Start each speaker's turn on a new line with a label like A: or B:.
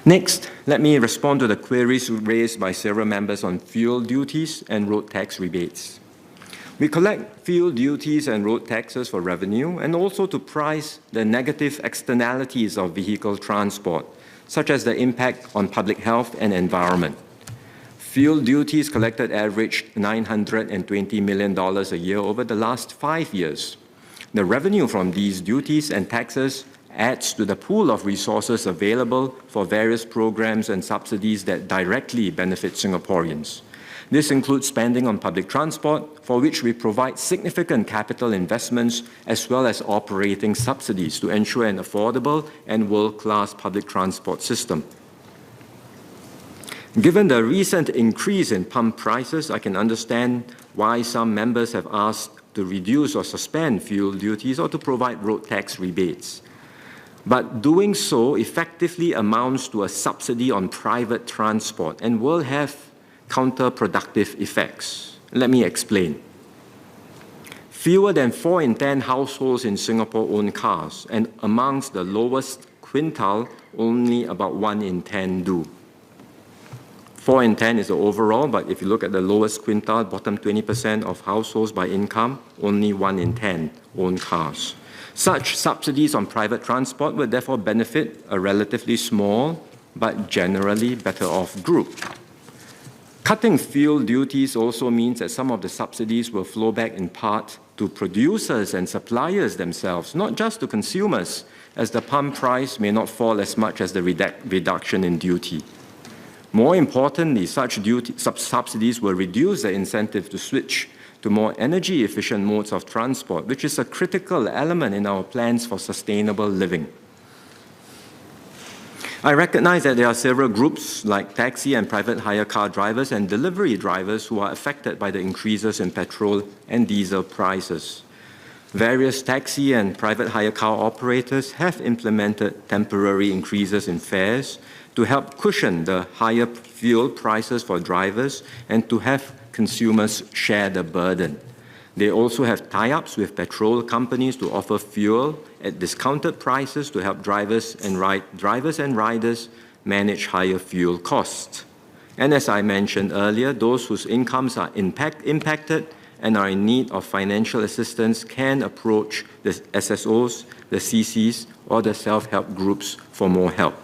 A: Next, let me respond to the queries raised by several members on fuel duties and road tax rebates. We collect fuel duties and road taxes for revenue and also to price the negative externalities of vehicle transport, such as the impact on public health and environment. Fuel duties collected averaged $920 million a year over the last 5 years. The revenue from these duties and taxes adds to the pool of resources available for various programs and subsidies that directly benefit Singaporeans. This includes spending on public transport, for which we provide significant capital investments as well as operating subsidies to ensure an affordable and world-class public transport system. Given the recent increase in pump prices, I can understand why some members have asked to reduce or suspend fuel duties or to provide road tax rebates. But doing so effectively amounts to a subsidy on private transport and will have counterproductive effects. Let me explain. Fewer than 4 in 10 households in Singapore own cars, and amongst the lowest quintile, only about 1 in 10 do. 4 in 10 is the overall, but if you look at the lowest quintile, bottom 20% of households by income, only 1 in 10 own cars. Such subsidies on private transport would therefore benefit a relatively small but generally better off group. Cutting fuel duties also means that some of the subsidies will flow back in part to producers and suppliers themselves, not just to consumers, as the pump price may not fall as much as the reduction in duty. More importantly, such subsidies will reduce the incentive to switch to more energy-efficient modes of transport, which is a critical element in our plans for sustainable living. I recognize that there are several groups like taxi and private hire car drivers and delivery drivers who are affected by the increases in petrol and diesel prices. Various taxi and private hire car operators have implemented temporary increases in fares to help cushion the higher fuel prices for drivers and to have consumers share the burden. They also have tie-ups with petrol companies to offer fuel at discounted prices to help drivers and riders manage higher fuel costs. And as I mentioned earlier, those whose incomes are impacted and are in need of financial assistance can approach the SSOs, the CCs, or the self-help groups for more help.